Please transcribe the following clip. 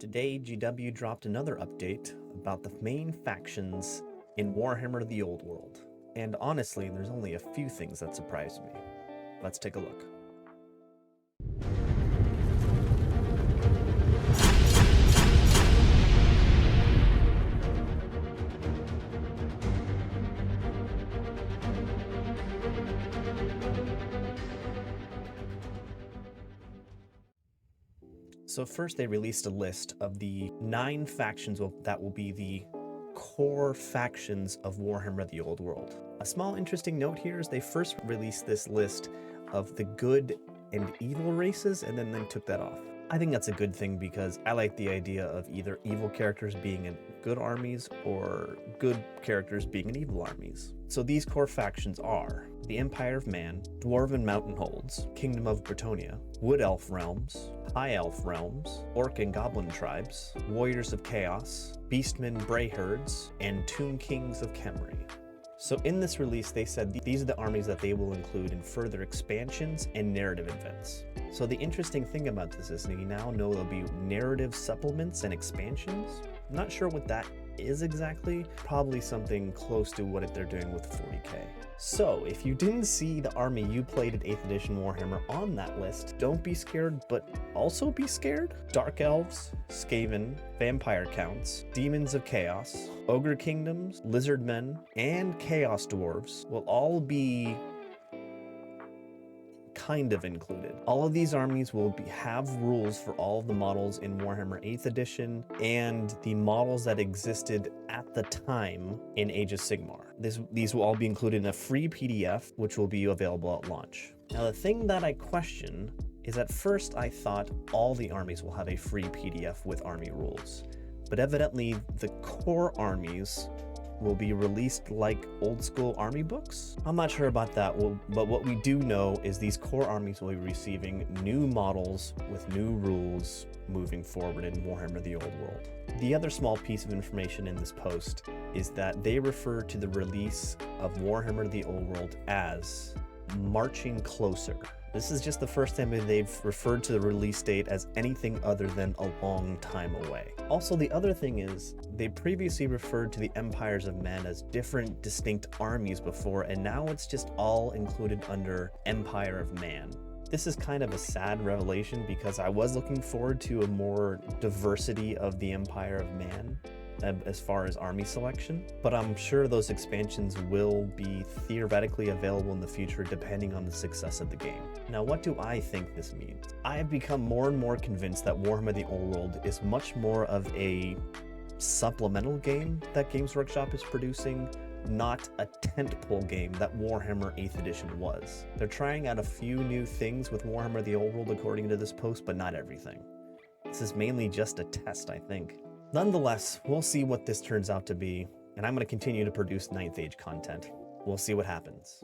Today, GW dropped another update about the main factions in Warhammer the Old World. And honestly, there's only a few things that surprised me. Let's take a look. So first they released a list of the 9 factions that will be the core factions of Warhammer the Old World. A small interesting note here is they first released this list of the good and evil races and then they took that off. I think that's a good thing because I like the idea of either evil characters being in good armies or good characters being in evil armies. So these core factions are the Empire of Man, Dwarven Mountain Holds, Kingdom of Bretonnia, Wood Elf Realms, High Elf Realms, Orc and Goblin Tribes, Warriors of Chaos, Beastmen Bray Herds, and Tomb Kings of Khemri. So in this release, they said these are the armies that they will include in further expansions and narrative events. So the interesting thing about this is we now know there'll be narrative supplements and expansions. I'm not sure what that is exactly, probably something close to what they're doing with 40k. So if you didn't see the army you played at 8th edition Warhammer on that list, don't be scared, but also be scared. Dark Elves, Skaven, Vampire Counts, Demons of Chaos, Ogre Kingdoms, Lizard Men, and Chaos Dwarves will all be kind of included. All of these armies will have rules for all of the models in Warhammer 8th edition and the models that existed at the time in Age of Sigmar. These will all be included in a free PDF, which will be available at launch. Now, the thing that I question is at first I thought all the armies will have a free PDF with army rules, but evidently the core armies will be released like old school army books. I'm not sure about that, but what we do know is these core armies will be receiving new models with new rules moving forward in Warhammer the Old World. The other small piece of information in this post is that they refer to the release of Warhammer the Old World as Marching Closer. This is just the first time they've referred to the release date as anything other than a long time away. Also, the other thing is, they previously referred to the Empires of Men as different distinct armies before, and now it's just all included under Empire of Man. This is kind of a sad revelation because I was looking forward to a more diversity of the Empire of Man as far as army selection, but I'm sure those expansions will be theoretically available in the future depending on the success of the game. Now, what do I think this means? I have become more and more convinced that Warhammer the Old World is much more of a supplemental game that Games Workshop is producing, not a tentpole game that Warhammer 8th edition was. They're trying out a few new things with Warhammer the Old World according to this post, but not everything. This is mainly just a test, I think. Nonetheless, we'll see what this turns out to be, and I'm going to continue to produce 9th Age content. We'll see what happens.